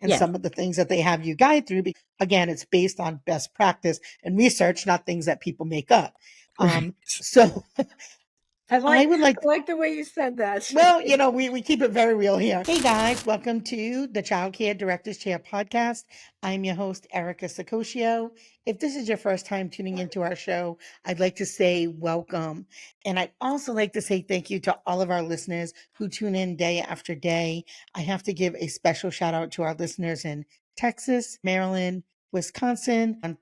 and Yes. some of the things that they have you guide through. Again, it's based on best practice and research, not things that people make up. So I would like, I like the way you said that. well, we keep it very real here. Hey guys, welcome to the Childcare Directors Chair podcast. I'm your host, Erica Saccoccio. If this is your first time tuning into our show, I'd like to say welcome. And I'd also like to say thank you to all of our listeners who tune in day after day. I have to give a special shout out to our listeners in Texas, Maryland, Wisconsin,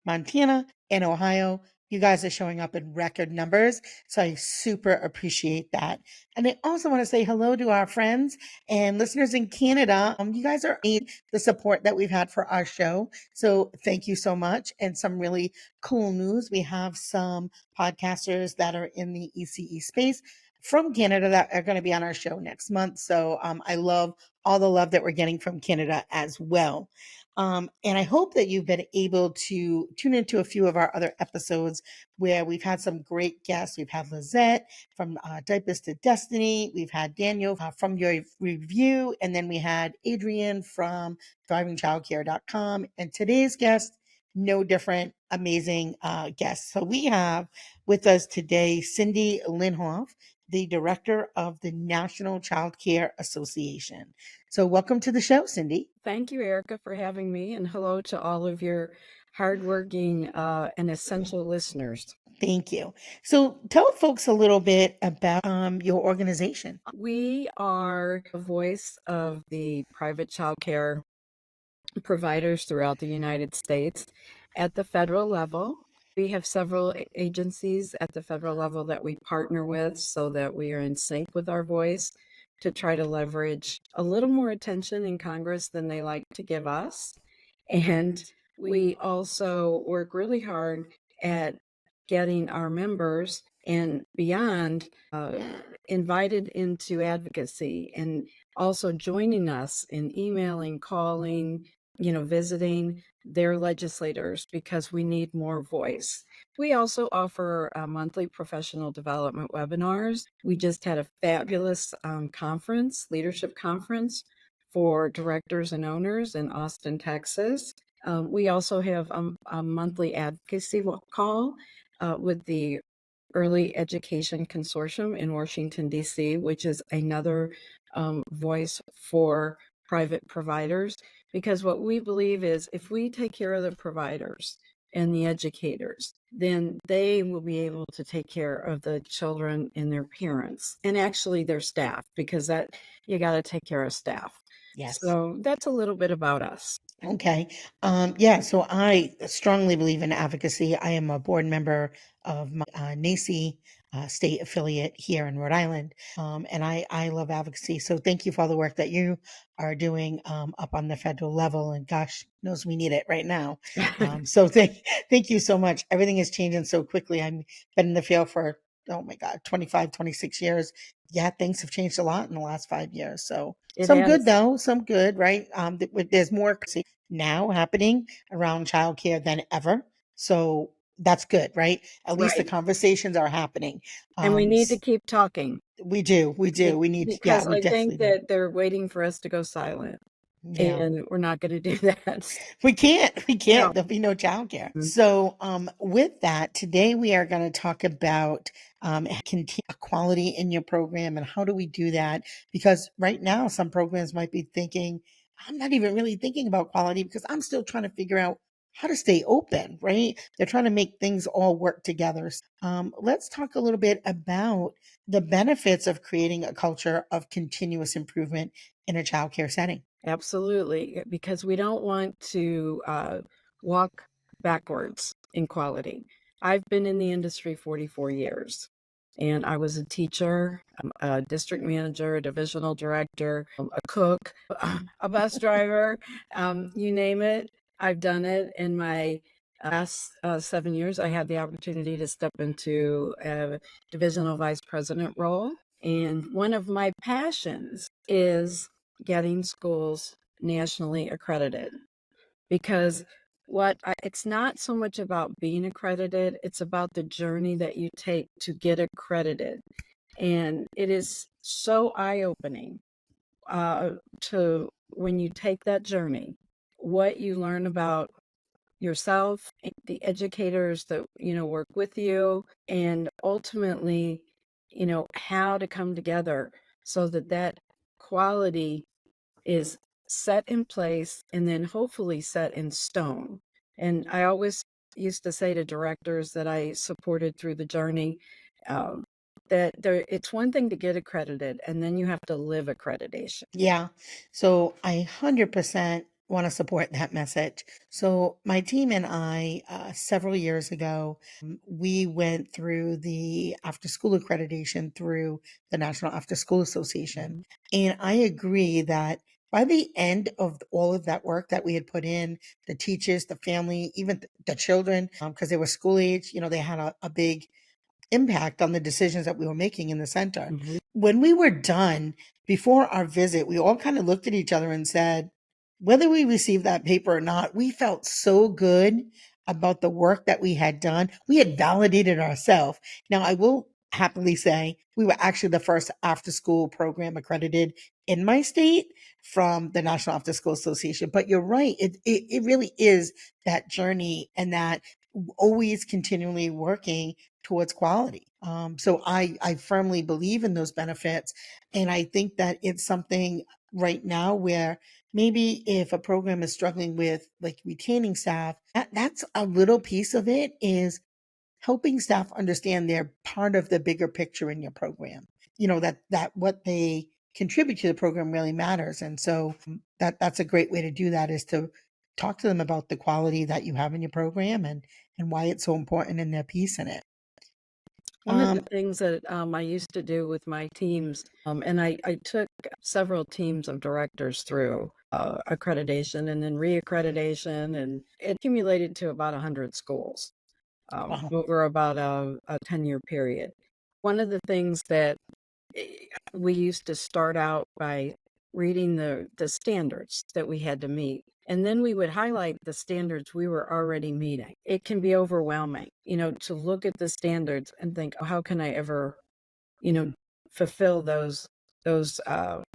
Montana, and Ohio. You guys are showing up in record numbers. So I super appreciate that. And I also want to say hello to our friends and listeners in Canada. You guys are the support that we've had for our show. So thank you so much. And some really cool news. We have some podcasters that are in the ECE space from Canada that are going to be on our show next month. So I love all the love that we're getting from Canada as well. And I hope that you've been able to tune into a few of our other episodes where we've had some great guests. We've had Lizette from Diapers to Destiny. We've had Daniel from Your Review. And then we had Adrian from thrivingchildcare.com. And today's guest, no different, amazing guest. So we have with us today Cindy Lehnhoff, the director of the National Child Care Association. So welcome to the show, Cindy. Thank you, Erica, for having me, and hello to all of your hardworking and essential listeners. Thank you. So tell folks a little bit about your organization. We are the voice of the private child care providers throughout the United States. At the federal level, we have several agencies at the federal level that we partner with so that we are in sync with our voice to try to leverage a little more attention in Congress than they like to give us. And we also work really hard at getting our members and beyond invited into advocacy and also joining us in emailing, calling, visiting their legislators because we need more voice. We also offer monthly professional development webinars. We just had a fabulous leadership conference for directors and owners in Austin, Texas. We also have a monthly advocacy call with the Early Education Consortium in Washington, D.C., which is another voice for private providers. Because what we believe is if we take care of the providers and the educators, then they will be able to take care of the children and their parents and actually their staff, because you got to take care of staff. Yes. So that's a little bit about us. Okay. Yeah. So I strongly believe in advocacy. I am a board member of my NACI state affiliate here in Rhode Island. And I love advocacy. So thank you for all the work that you are doing up on the federal level. And gosh knows we need it right now. So thank you so much. Everything is changing so quickly. I've been in the field for, oh my God, 25, 26 years. Yeah, things have changed a lot in the last 5 years. So some good though, some good, right? There's more now happening around childcare than ever. So that's good, right? At least the conversations are happening. And we need to keep talking. We do. We need to, because I think that they're waiting for us to go silent. Yeah. And we're not going to do that. We can't. No. There'll be no childcare. Mm-hmm. So with that, today we are going to talk about equality in your program and how do we do that? Because right now some programs might be thinking, I'm not even really thinking about quality because I'm still trying to figure out how to stay open, right? They're trying to make things all work together. Let's talk a little bit about the benefits of creating a culture of continuous improvement in a childcare setting. Absolutely, because we don't want to walk backwards in quality. I've been in the industry 44 years. And I was a teacher, a district manager, a divisional director, a cook, a bus driver, you name it. I've done it. In my last 7 years, I had the opportunity to step into a divisional vice president role. And one of my passions is getting schools nationally accredited, because it's not so much about being accredited, it's about the journey that you take to get accredited. And it is so eye-opening to when you take that journey, what you learn about yourself, the educators that, work with you, and ultimately, how to come together so that that quality is set in place and then hopefully set in stone. And I always used to say to directors that I supported through the journey, um, that it's one thing to get accredited, and then you have to live accreditation. Yeah. So I 100% want to support that message. So my team and I, several years ago, we went through the after school accreditation through the National After School Association. Mhm. And I agree that by the end of all of that work that we had put in, the teachers, the family, even the children, because they were school age, they had a big impact on the decisions that we were making in the center. Mhm. When we were done, before our visit, we all kind of looked at each other and said, whether we received that paper or not, we felt so good about the work that we had done. We had validated ourselves. Now, I will happily say we were actually the first after school program accredited in my state from the National After School Association. But you're right. It really is that journey and that always continually working towards quality. So I firmly believe in those benefits. And I think that it's something right now where maybe if a program is struggling with like retaining staff, that's a little piece of it is helping staff understand they're part of the bigger picture in your program. That what they contribute to the program really matters. And so that's a great way to do that is to talk to them about the quality that you have in your program and why it's so important in their piece in it. One of the Um, things that I used to do with my teams, and I took several teams of directors through accreditation and then reaccreditation, and it accumulated to about 100 schools wow. over about a 10-year period. One of the things that we used to start out by reading the standards that we had to meet. And then we would highlight the standards we were already meeting. It can be overwhelming, to look at the standards and think, oh, how can I ever, you know, fulfill those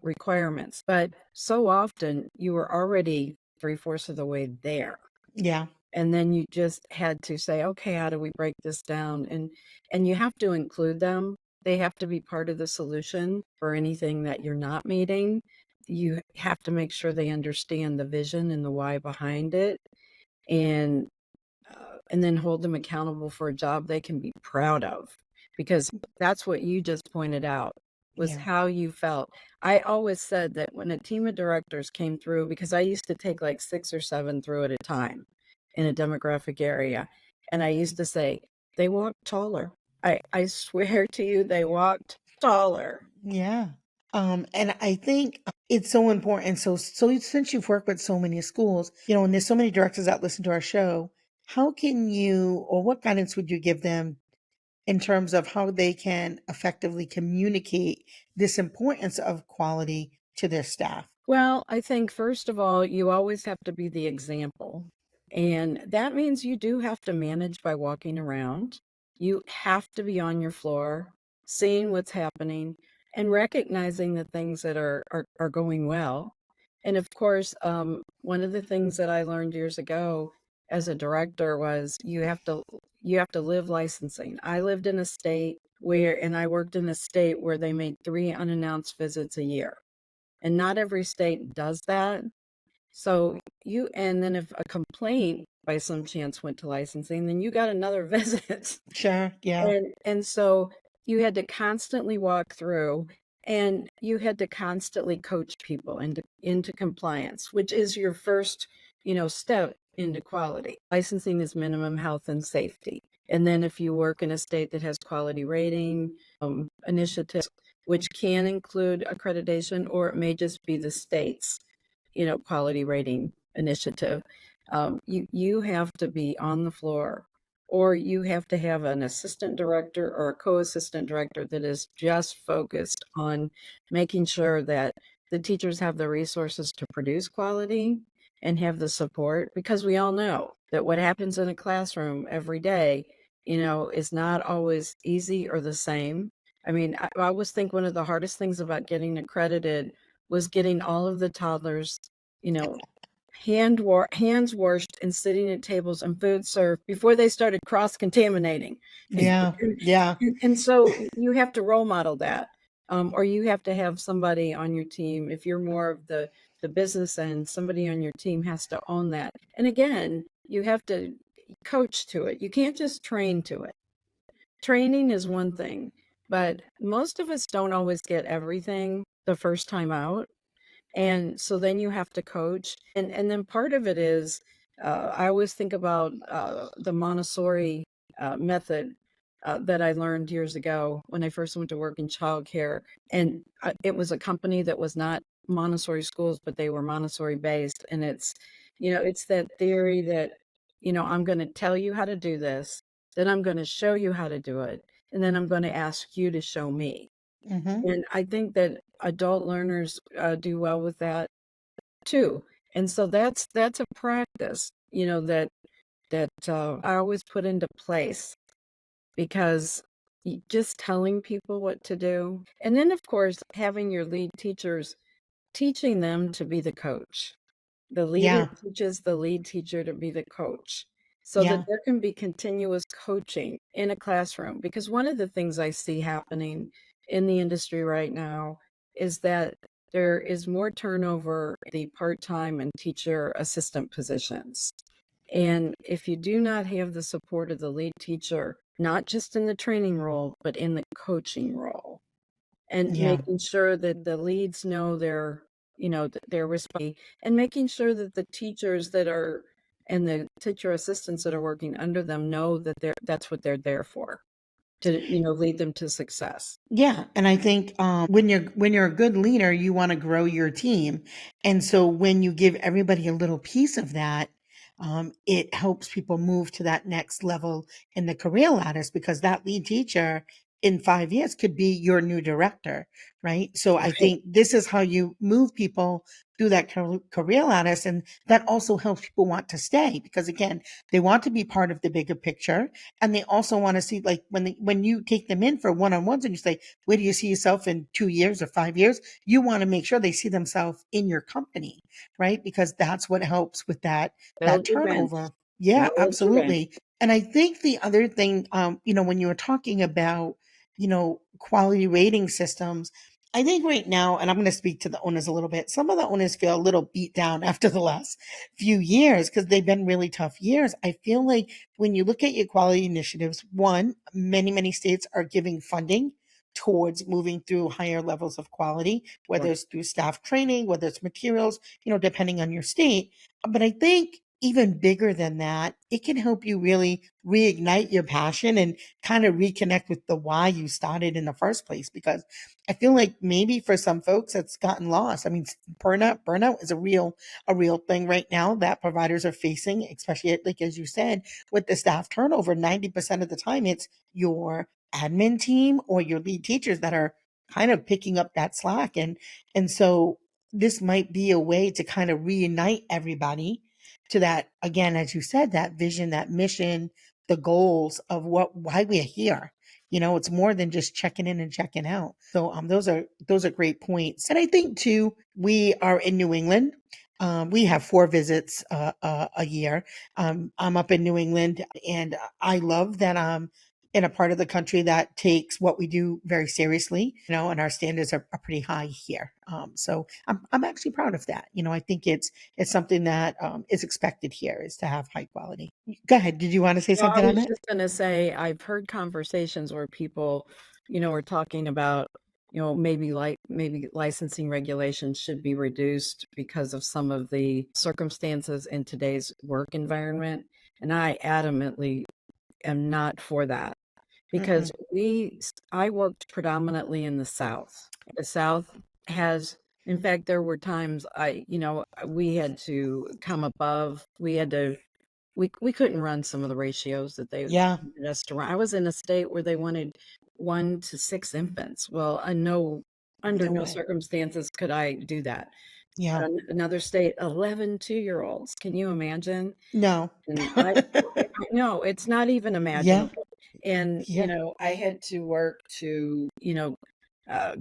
requirements? But so often you were already three-fourths of the way there. Yeah. And then you just had to say, okay, how do we break this down? And you have to include them. They have to be part of the solution for anything that you're not meeting. You have to make sure they understand the vision and the why behind it, and and then hold them accountable for a job they can be proud of, because that's what you just pointed out was Yeah. how you felt. I always said that when a team of directors came through, because I used to take like 6 or 7 through at a time in a demographic area, and I used to say, "They walked taller." I swear to you, they walked taller. Yeah. And I think it's so important. So since you've worked with so many schools, and there's so many directors that listen to our show, how can you, or what guidance would you give them in terms of how they can effectively communicate this importance of quality to their staff? Well, I think first of all, you always have to be the example. And that means you do have to manage by walking around. You have to be on your floor, seeing what's happening and recognizing the things that are going well. And of course, one of the things that I learned years ago as a director was you have to live licensing. I lived in a state where, and I worked in a state where they made 3 unannounced visits a year, and not every state does that. So and then if a complaint by some chance went to licensing, then you got another visit. Sure. Yeah. And so you had to constantly walk through, and you had to constantly coach people into compliance, which is your first, step into quality. Licensing is minimum health and safety. And then if you work in a state that has quality rating initiatives, which can include accreditation, or it may just be the state's, quality rating initiative, you have to be on the floor, or you have to have an assistant director or a co-assistant director that is just focused on making sure that the teachers have the resources to produce quality and have the support, because we all know that what happens in a classroom every day, is not always easy or the same. I mean, I always think one of the hardest things about getting accredited was getting all of the toddlers, you know, hands washed and sitting at tables and food served before they started cross-contaminating. Yeah. Yeah. And so you have to role model that, or you have to have somebody on your team. If you're more of the business end, somebody on your team has to own that. And again, you have to coach to it. You can't just train to it. Training is one thing, but most of us don't always get everything the first time out. And so then you have to coach. And then part of it is, I always think about the Montessori method that I learned years ago when I first went to work in childcare. And it was a company that was not Montessori schools, but they were Montessori based. And it's that theory that, I'm going to tell you how to do this, then I'm going to show you how to do it, and then I'm going to ask you to show me. Hmm. And I think that adult learners do well with that too. And so that's a practice, that I always put into place, because just telling people what to do, and then of course having your lead teachers teaching them to be the coach. The leader Yeah. teaches the lead teacher to be the coach, so that Yeah. there can be continuous coaching in a classroom. Because one of the things I see happening in the industry right now is that there is more turnover in the part-time and teacher assistant positions. And if you do not have the support of the lead teacher, not just in the training role, but in the coaching role, and Yeah. making sure that the leads know their responsibility, and making sure that the teachers that are and the teacher assistants that are working under them know that that's what they're there for, to lead them to success. Yeah, and I think when you're a good leader, you want to grow your team, and so when you give everybody a little piece of that, it helps people move to that next level in the career ladders because that lead teacher in 5 years could be your new director, right? So I Right. think this is how you move people through that career ladders, and that also helps people want to stay because again, they want to be part of the bigger picture, and they also want to see like when you take them in for one-on-ones and you say where do you see yourself in 2 years or 5 years, you want to make sure they see themselves in your company, right? Because that's what helps with that Build your bench. turnover. Yeah, Build your bench. absolutely. And I think the other thing, when you were talking about quality rating systems, I think right now, and I'm going to speak to the owners a little bit, some of the owners feel a little beat down after the last few years because they've been really tough years. I feel like when you look at your quality initiatives, one, many states are giving funding towards moving through higher levels of quality, whether Right. it's through staff training, whether it's materials, depending on your state. But I think even bigger than that, it can help you really reignite your passion and kind of reconnect with the why you started in the first place. Because I feel like maybe for some folks it's gotten lost. I mean, burnout is a real thing right now that providers are facing, especially like as you said, with the staff turnover. 90% of the time, it's your admin team or your lead teachers that are kind of picking up that slack, and so this might be a way to kind of reunite everybody to that again, as you said, that vision, that mission, the goals of why we're here. It's more than just checking in and checking out. So those are great points. And I think too, we are in New England. We have 4 visits a year. I'm up in New England, and I love that I'm in a part of the country that takes what we do very seriously, and our standards are pretty high here. So I'm actually proud of that. I think it's something that is expected here is to have high quality. Go ahead. Did you want to say Well, I something on was it? just going to say, I've heard conversations where people, are talking about, maybe licensing regulations should be reduced because of some of the circumstances in today's work environment. And I adamantly am not for that, because Mm-mm. I worked predominantly in the South. The South has, in fact, there were times we had to come above, we couldn't run some of the ratios that they Yeah. wanted us to run. I was in a state where they wanted 1 to 6 infants. Well, under No no way. circumstances could I do that. Yeah. Another state, 11 2-year-olds. Can you imagine? No. And I know it's not even Yeah. imaginable. And, Yeah. I had to work to,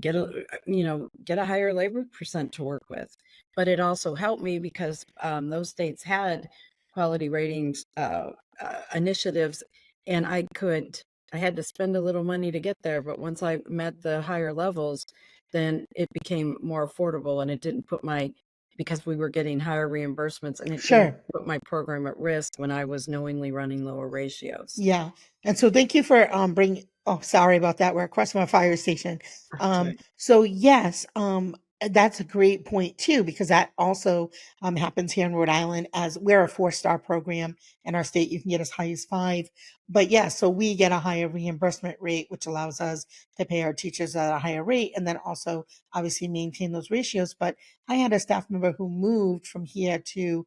get a higher labor percent to work with. But it also helped me because those states had quality ratings initiatives, and I had to spend a little money to get there. But once I met the higher levels, then it became more affordable, and it didn't put because we were getting higher reimbursements, and it didn't Sure. put my program at risk when I was knowingly running lower ratios. Yeah. And so thank you for bringing, oh, sorry about that. We're across from a fire station. That's right. So yes, that's a great point too, because that also happens here in Rhode Island, as we're a 4-star program in our state. You can get as high as 5. But yeah, so we get a higher reimbursement rate, which allows us to pay our teachers at a higher rate and then also obviously maintain those ratios. But I had a staff member who moved from here to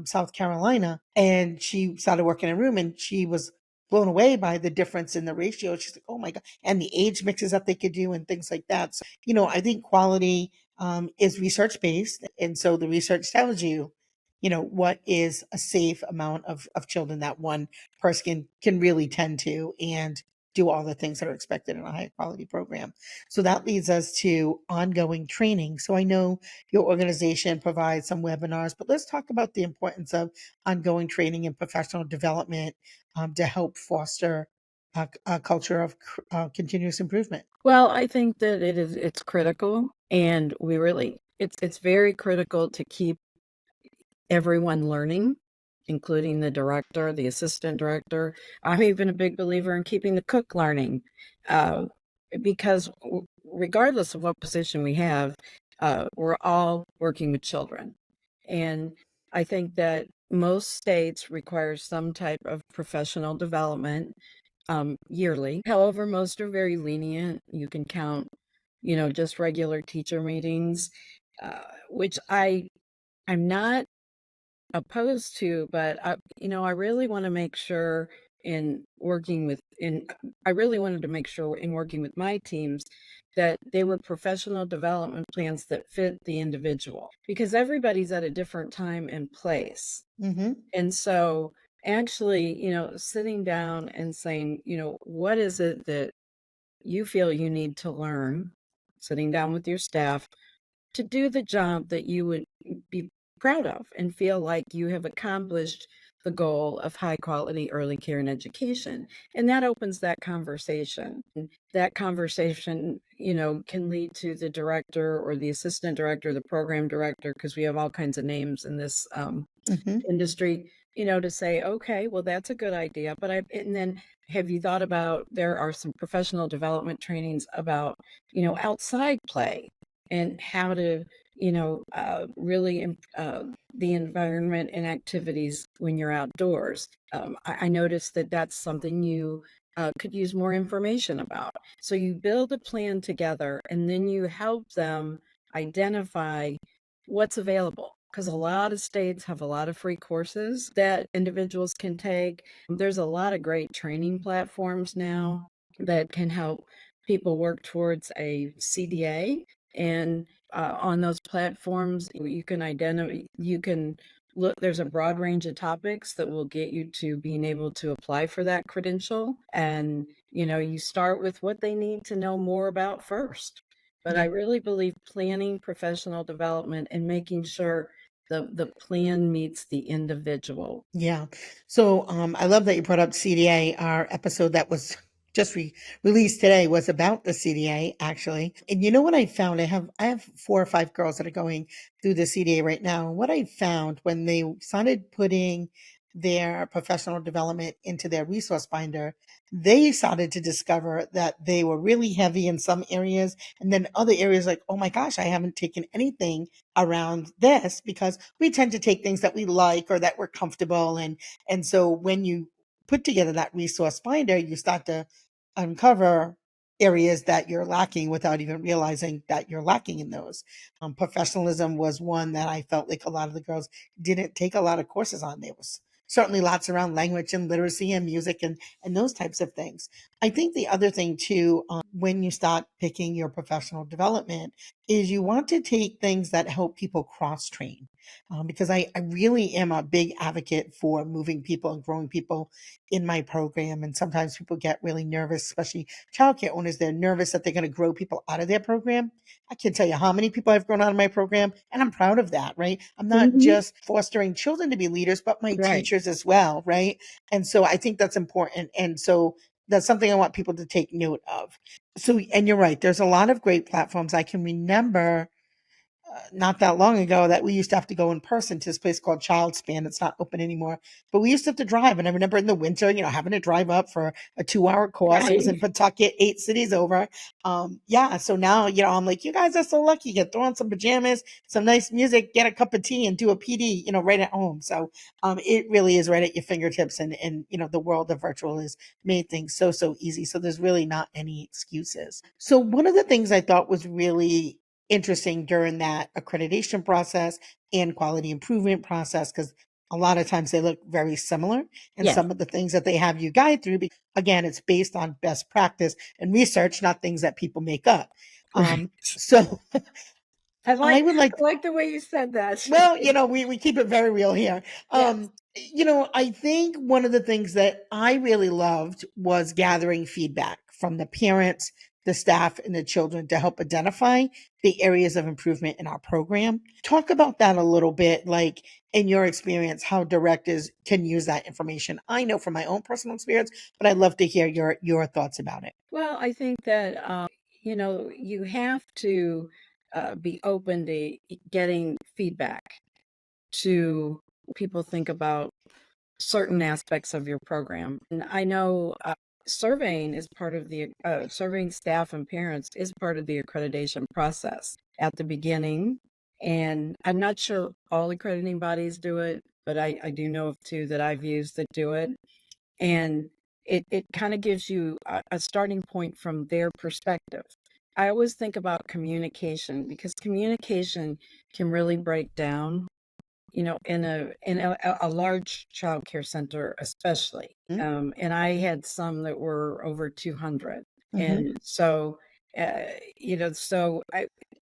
South Carolina, and she started working in a room, and she was blown away by the difference in the ratio. She's like, oh my God. And the age mixes that they could do and things like that. So, I think quality is research based. And so the research tells you, what is a safe amount of children that one person can really tend to and do all the things that are expected in a high quality program. So that leads us to ongoing training. So I know your organization provides some webinars, but let's talk about the importance of ongoing training and professional development to help foster a culture of continuous improvement. Well, I think that it's critical, and it's very critical to keep everyone learning, including the director, the assistant director. I'm even a big believer in keeping the cook learning, uh, because regardless of what position we have, we're all working with children. And I think that most states require some type of professional development yearly. However, most are very lenient. You can count, just regular teacher meetings, which I'm not opposed to, but I really want to make sure in working with in I really wanted to make sure in working with my teams that they were professional development plans that fit the individual, because everybody's at a different time and place. Mm-hmm. And so actually, sitting down and saying, what is it that you feel you need to learn, sitting down with your staff to do the job that you would be proud of and feel like you have accomplished the goal of high quality early care and education. And that opens that conversation. And that conversation, can lead to the director or the assistant director, the program director, because we have all kinds of names in this Mm-hmm. industry, to say, okay, well, that's a good idea. And then have you thought about, there are some professional development trainings about, outside play and how to, really the environment and activities when you're outdoors. I noticed that that's something you could use more information about. So you build a plan together, and then you help them identify what's available, because a lot of states have a lot of free courses that individuals can take. There's a lot of great training platforms now that can help people work towards a CDA. And on those platforms, you can look, there's a broad range of topics that will get you to being able to apply for that credential. And, you start with what they need to know more about first. But I Yeah. really believe planning professional development and making sure the plan meets the individual. Yeah. So I love that you brought up CDA. Our episode that was just released today was about the CDA actually. And you know what I found? I have 4 or 5 girls that are going through the CDA right now. And what I found when they started putting their professional development into their resource binder, they started to discover that they were really heavy in some areas, and then other areas like, oh my gosh, I haven't taken anything around this, because we tend to take things that we like or that we're comfortable in. And so when you put together that resource finder, you start to uncover areas that you're lacking without even realizing that you're lacking in those. Professionalism was one that I felt like a lot of the girls didn't take a lot of courses on. There was certainly lots around language and literacy and music and those types of things. I think the other thing too, when you start picking your professional development, is you want to take things that help people cross train. Because I really am a big advocate for moving people and growing people in my program. And sometimes people get really nervous, especially childcare owners. They're nervous that they're going to grow people out of their program. I can't tell you how many people I've grown out of my program, and I'm proud of that, right? I'm not Hmm. just fostering children to be leaders, but my Right. teachers as well, right? And so I think that's important. And so that's something I want people to take note of. So, and you're right, there's a lot of great platforms. I can remember not that long ago that we used to have to go in person to this place called Childspan. It's not open anymore, but we used to have to drive. And I remember in the winter, having to drive up for a 2 hour course. It was Right. in Pawtucket, 8 cities over. Yeah. So now, I'm like, you guys are so lucky. You get throw on some pajamas, some nice music, get a cup of tea and do a PD, right at home. So, it really is right at your fingertips. And the world of virtual has made things so, so easy. So there's really not any excuses. So one of the things I thought was really interesting during that accreditation process and quality improvement process, because a lot of times they look very similar, and Yes. some of the things that they have you guide through, again, it's based on best practice and research, not things that people make up. Right. So I I like would like I like the way you said that. well, we keep it very real here. Yes. I think one of the things that I really loved was gathering feedback from the parents, the staff, and the children to help identify the areas of improvement in our program. Talk about that a little bit, like in your experience, how directors can use that information. I know from my own personal experience, but I'd love to hear your thoughts about it. Well, I think that you have to be open to getting feedback to people think about certain aspects of your program. And I know surveying is part of the surveying staff and parents is part of the accreditation process at the beginning. And I'm not sure all accrediting bodies do it, but I do know of two that I've used that do it. And it kind of gives you a starting point from their perspective. I always think about communication because communication can really break down, in a large childcare center, especially. And I had some that were over 200, Mm-hmm. and so uh, so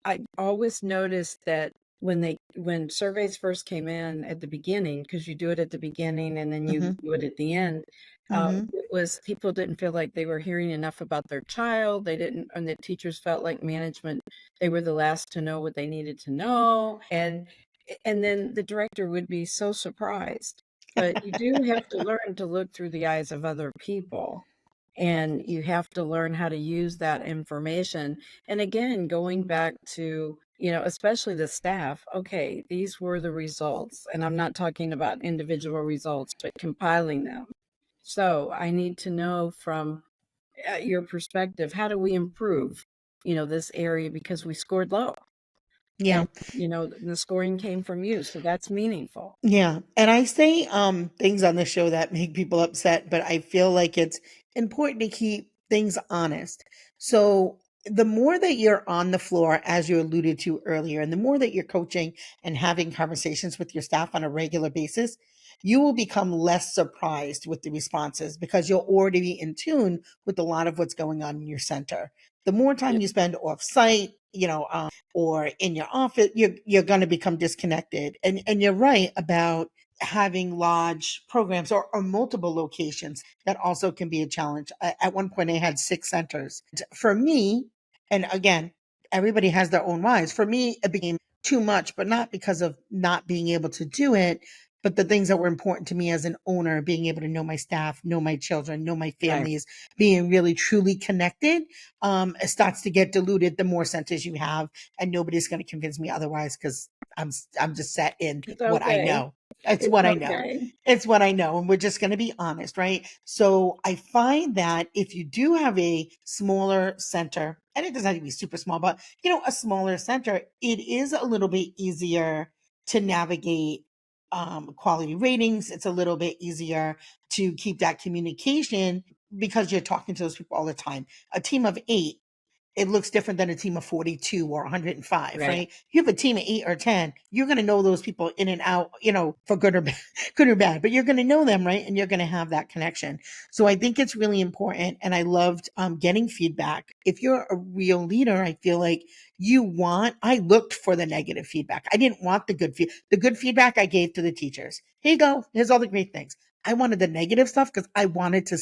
I always noticed that when surveys first came in at the beginning, because you do it at the beginning and then you Mm-hmm. do it at the end, Mm-hmm. it was people didn't feel like they were hearing enough about their child. They didn't, and the teachers felt like management, they were the last to know what they needed to know, and then the director would be so surprised. But you do have to learn to look through the eyes of other people, and you have to learn how to use that information. And again, going back to, especially the staff, okay, these were the results. And I'm not talking about individual results, but compiling them. So I need to know from your perspective, how do we improve, this area because we scored low? Yeah. And, the scoring came from you, so that's meaningful. Yeah, and I say things on the show that make people upset, but I feel like it's important to keep things honest. So the more that you're on the floor, as you alluded to earlier, and the more that you're coaching and having conversations with your staff on a regular basis, you will become less surprised with the responses because you'll already be in tune with a lot of what's going on in your center. The more Yeah. time you spend off site, or in your office, you're going to become disconnected. And you're right about having large programs or multiple locations. That also can be a challenge. At one point, I had 6 centers. For me, and again, everybody has their own whys. For me, it became too much, but not because of not being able to do it, but the things that were important to me as an owner, being able to know my staff, know my children, know my Right. families, being really truly connected, it starts to get diluted the more centers you have, and nobody's going to convince me otherwise because I'm just set in It's what I okay. know. It's It's what I know. okay. It's what I know, and we're just going to be honest, right? So I find that if you do have a smaller center, and it doesn't have to be super small, but a smaller center, it is a little bit easier to navigate quality ratings. It's a little bit easier to keep that communication because you're talking to those people all the time. A team of 8, it looks different than a team of 42 or 105, Right. right? You have a team of 8 or 10, you're going to know those people in and out, for good or bad, good or bad, but you're going to know them, right? And you're going to have that connection. So I think it's really important. And I loved getting feedback. If you're a real leader, I feel like I looked for the negative feedback. I didn't want the good feedback I gave to the teachers. Here you go. Here's all the great things. I wanted the negative stuff because I wanted to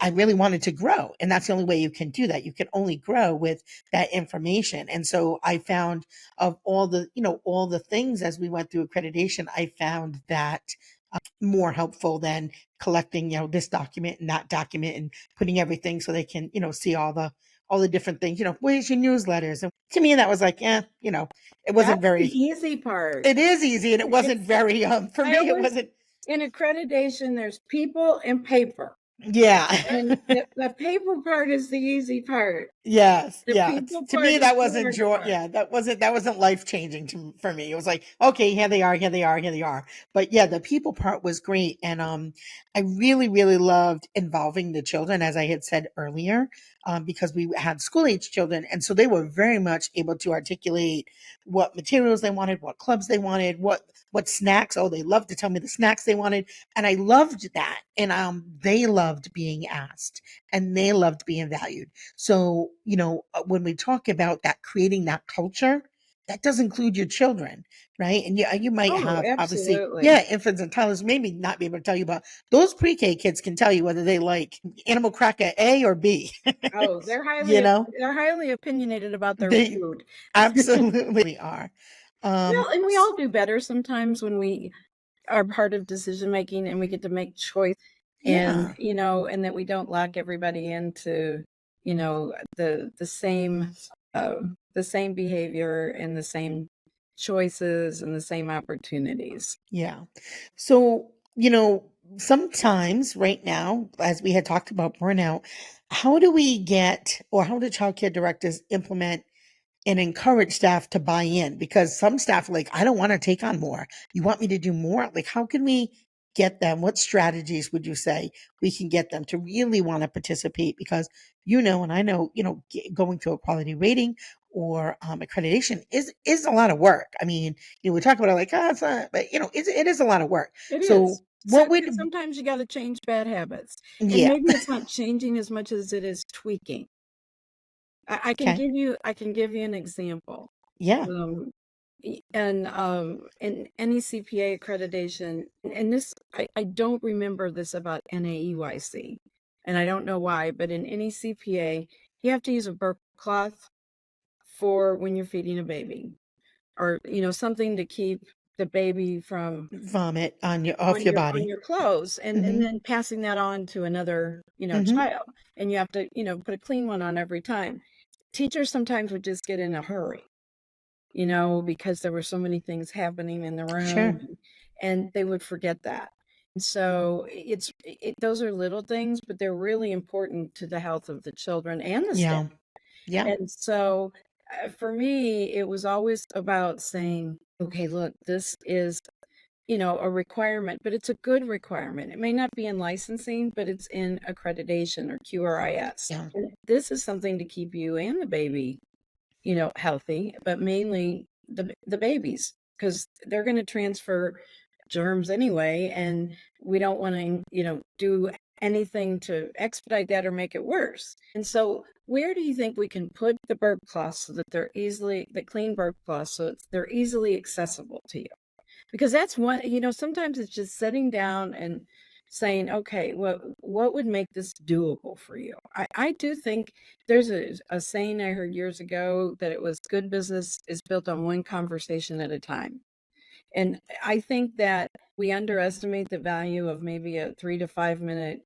I really wanted to grow. And that's the only way you can do that. You can only grow with that information. And so I found of all the things as we went through accreditation, I found that more helpful than collecting, this document and that document and putting everything so they can, see all the different things, where's your newsletters? And to me, that was like, it wasn't That's the very, easy part. it is easy. And it wasn't very, for I me, it always, wasn't, in accreditation, there's people and paper. yeah. And the paper part is the easy part. Yes, The yeah. people To part me, is that the wasn't hard joy. part. Yeah, that wasn't life changing for me. It was like, okay, here they are, here they are, here they are. But yeah, the people part was great, and I really, really loved involving the children, as I had said earlier, because we had school age children, and so they were very much able to articulate what materials they wanted, what clubs they wanted, what snacks. Oh, they loved to tell me the snacks they wanted, and I loved that, and they loved being asked, and they loved being valued. So, when we talk about that, creating that culture, that does include your children, right? And you might Oh, have obviously, absolutely. yeah, infants and toddlers maybe not be able to tell you, but those pre-K kids can tell you whether they like animal cracker A or B. Oh, you know, they're highly opinionated about their they food. absolutely are. Um, Well, and we all do better sometimes when we are part of decision making and we get to make choice, and yeah, and that we don't lock everybody into uh, the same behavior and the same choices and the same opportunities. yeah. So, sometimes right now, as we had talked about burnout, how do we get, or how do childcare directors implement and encourage staff to buy in? Because some staff are like, I don't want to take on more. You want me to do more? Like, how can we get them? What strategies would you say we can get them to really want to participate? Because, and I know, going to a quality rating or accreditation is a lot of work. I mean, we talk about it like, it's not, but it is a lot of work. It is. So So, what would, because sometimes you got to change bad habits, and yeah. maybe it's not changing as much as it is tweaking. I can Okay. give you an example. Yeah. Um, in any CPA accreditation, and this I don't remember this about NAEYC, and I don't know why, but in any CPA, you have to use a burp cloth for when you're feeding a baby, or something to keep the baby from Vomit off your on body. your clothes, and Hmm. then passing that on to another Hmm. child, and you have to put a clean one on every time. Teachers sometimes would just get in a hurry, because there were so many things happening in the Sure. room, and they would forget that. And so those are little things, but they're really important to the health of the children and the staff. Yeah. Yeah. And so for me, it was always about saying, okay, look, this is a requirement, but it's a good requirement. It may not be in licensing, but it's in accreditation or QRIS. Yeah. And this is something to keep you and the baby, healthy, but mainly the babies, because they're going to transfer germs anyway, and we don't want to, do anything to expedite that or make it worse. And so, where do you think we can put the burp cloths so that the clean burp cloths, so they're easily accessible to you? Because that's one, sometimes it's just sitting down and saying, okay, what would make this doable for you? I do think there's a saying I heard years ago that it was good business is built on one conversation at a time. And I think that we underestimate the value of maybe a 3 to 5 minute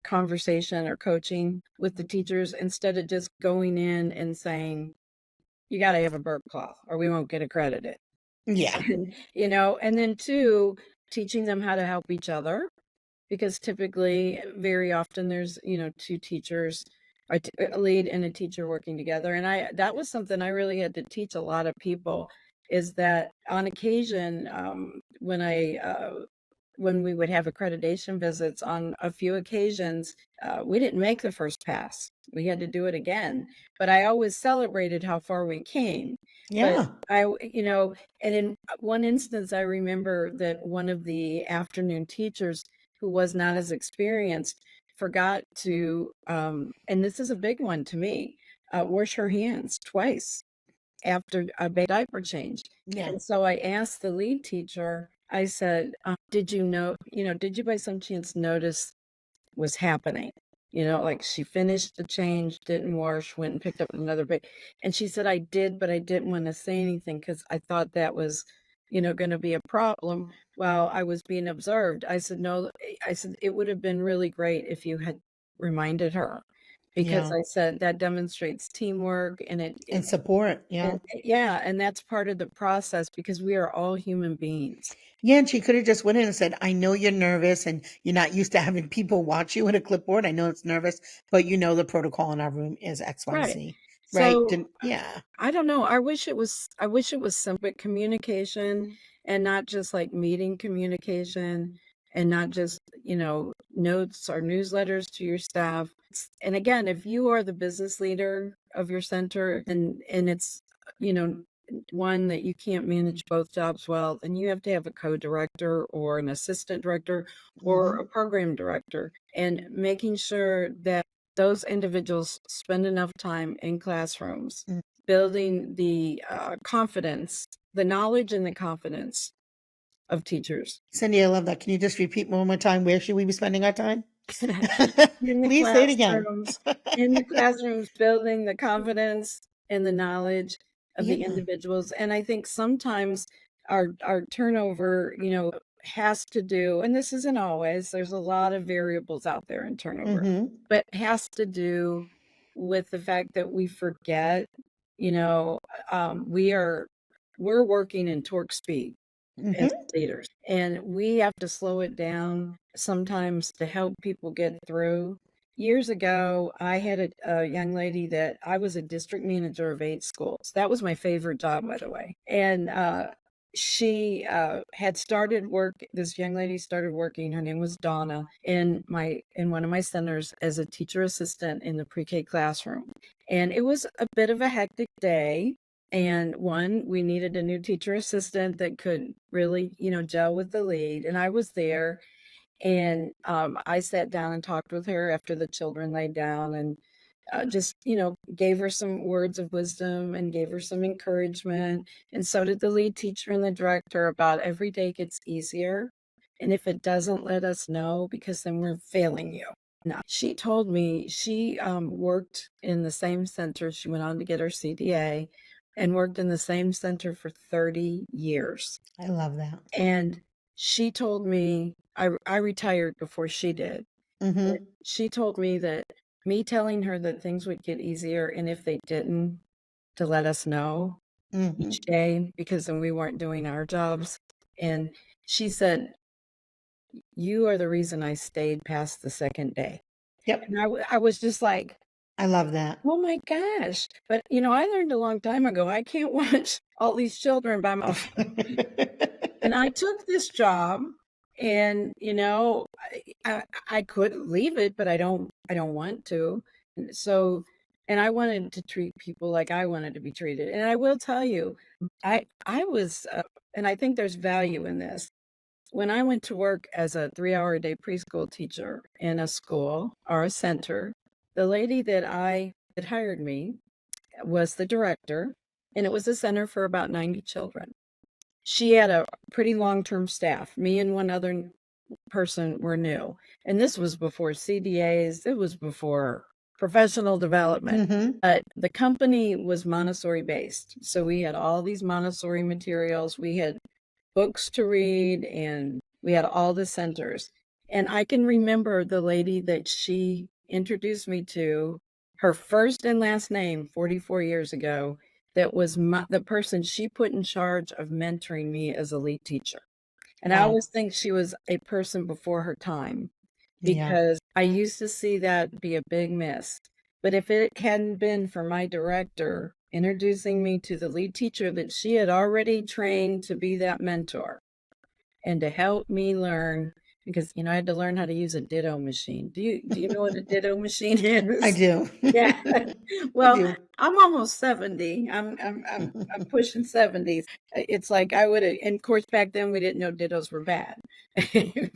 conversation or coaching with the teachers, instead of just going in and saying, you got to have a burp cloth or we won't get accredited. Yeah. And, and then two, teaching them how to help each other, because typically, very often, there's, two teachers, a lead and a teacher working together. And that was something I really had to teach a lot of people, is that on occasion, when I when we would have accreditation visits on a few occasions, we didn't make the first pass. We had to do it again. But I always celebrated how far we came. But Yeah. and in one instance, I remember that one of the afternoon teachers who was not as experienced forgot to, and this is a big one to me, wash her hands twice after a diaper change. Yeah. And so I asked the lead teacher, I said, did you know, did you by some chance notice was happening? Like she finished the change, didn't wash, went and picked up another bag. And she said, I did, but I didn't want to say anything because I thought that was, going to be a problem while I was being observed. I said, no, I said, it would have been really great if you had reminded her because Yeah. I said that demonstrates teamwork and And support. Yeah. and yeah, and that's part of the process because we are all human beings. Yeah, and she could have just went in and said, I know you're nervous and you're not used to having people watch you with a clipboard. I know it's nervous, but you know the protocol in our room is Right. XYZ. Right? So Yeah. I don't know. I wish it was simple communication and not just like meeting communication and not just, notes or newsletters to your staff. And again, if you are the business leader of your center and it's, you know, one that you can't manage both jobs well, then you have to have a co-director or an assistant director or a Hmm. program director and making sure that those individuals spend enough time in classrooms building the confidence, the knowledge and the confidence of teachers. Cindy, I love that. Can you just repeat one more time? Where should we be spending our time? in the Please say it again. classrooms, in the classrooms, building the confidence and the knowledge of the Yeah. individuals. And I think sometimes our turnover, has to do, and this isn't always, there's a lot of variables out there in turnover, Hmm. but has to do with the fact that we forget, you know, we're working in torque speed as Hmm. leaders. And we have to slow it down sometimes to help people get through. Years ago, I had a young lady that I was a district manager of 8 schools. That was my favorite job, by the way. And she had started work. This young lady started working. Her name was Donna in one of my centers as a teacher assistant in the pre-K classroom. And it was a bit of a hectic day. And one, we needed a new teacher assistant that could really, gel with the lead. And I was there and I sat down and talked with her after the children laid down and just, gave her some words of wisdom and gave her some encouragement. And so did the lead teacher and the director about every day gets easier. And if it doesn't, let us know because then we're failing you. No, she told me she worked in the same center. She went on to get her CDA and worked in the same center for 30 years. I love that. And she told me, I retired before she did. Hmm. She told me that me telling her that things would get easier, and if they didn't, to let us know Hmm. each day because then we weren't doing our jobs. And she said, you are the reason I stayed past the second day. Yep. And I was just like, I love that. oh my gosh. But, I learned a long time ago, I can't watch all these children by myself. And I took this job and, I could leave it, but I don't want to. And so, and I wanted to treat people like I wanted to be treated. And I will tell you, I was, and I think there's value in this. When I went to work as a 3-hour a day preschool teacher in a school or a center, the lady that hired me was the director, and it was a center for about 90 children. She had a pretty long-term staff. Me and one other person were new. And this was before CDAs, it was before professional development. Hmm. But the company was Montessori based. So we had all these Montessori materials. We had books to read and we had all the centers. And I can remember the lady that she introduced me to, her first and last name 44 years ago, that was the person she put in charge of mentoring me as a lead teacher. And I Wow. always think she was a person before her time Yeah. because I used to see that be a big miss. But if it hadn't been for my director introducing me to the lead teacher that she had already trained to be that mentor, and to help me learn, because I had to learn how to use a ditto machine. Do you know what a ditto machine I is? do. Yeah. I Well, do. I'm almost 70. I'm pushing 70. It's like I would have, and of course back then we didn't know dittos were bad.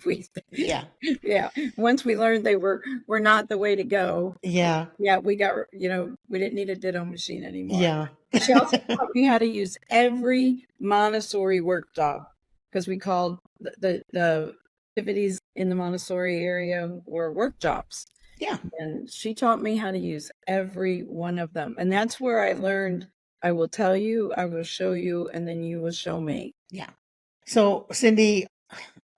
We, Yeah. yeah. Once we learned they were not the way to go. Yeah. Yeah, we got, we didn't need a ditto machine anymore. Yeah. She also taught me how to use every Montessori workshop, because we called the activities in the Montessori area were workshops. Yeah. And she taught me how to use every one of them. And that's where I learned, I will tell you, I will show you, and then you will show me. Yeah. So, Cindy,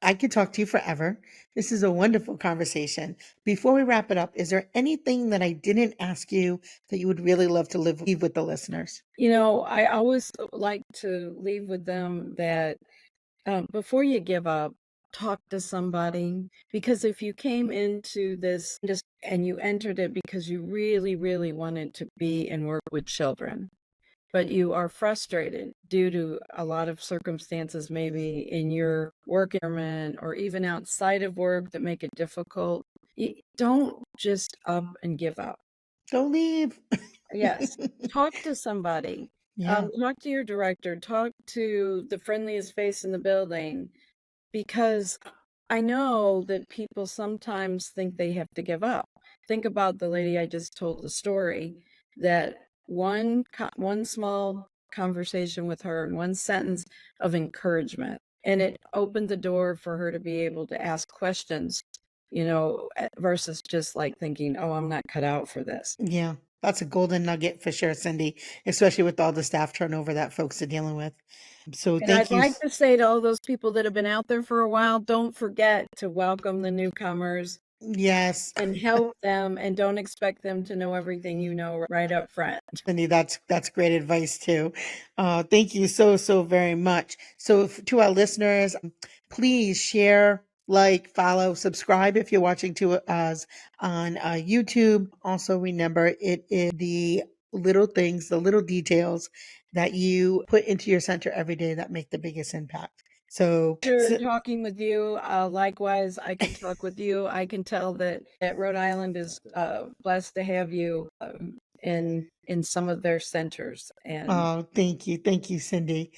I could talk to you forever. This is a wonderful conversation. Before we wrap it up, is there anything that I didn't ask you that you would really love to leave with the listeners? I always like to leave with them that before you give up, talk to somebody, because if you came into this and you entered it because you really, really wanted to be and work with children, but you are frustrated due to a lot of circumstances, maybe in your work environment or even outside of work, that make it difficult, don't just up and give up. Don't leave. Yes. Talk to somebody. Yeah. Talk to your director. Talk to the friendliest face in the building, because I know that people sometimes think they have to give up. Think about the lady I just told the story, that one small conversation with her and one sentence of encouragement, and it opened the door for her to be able to ask questions, versus just like thinking, oh, I'm not cut out for this. Yeah. That's a golden nugget for sure, Cindy, especially with all the staff turnover that folks are dealing with. So And thank I'd you. like to say to all those people that have been out there for a while, don't forget to welcome the newcomers Yes. and help them, and don't expect them to know everything right up front. Cindy, that's great advice too. Thank you so very much. So to our listeners, please share, like, follow, subscribe if you're watching to us on YouTube. Also, remember it is the little things, the little details that you put into your center every day that make the biggest impact. So, Talking with you. Likewise, I can talk with you. I can tell that Rhode Island is blessed to have you in some of their centers. And thank you, Cindy.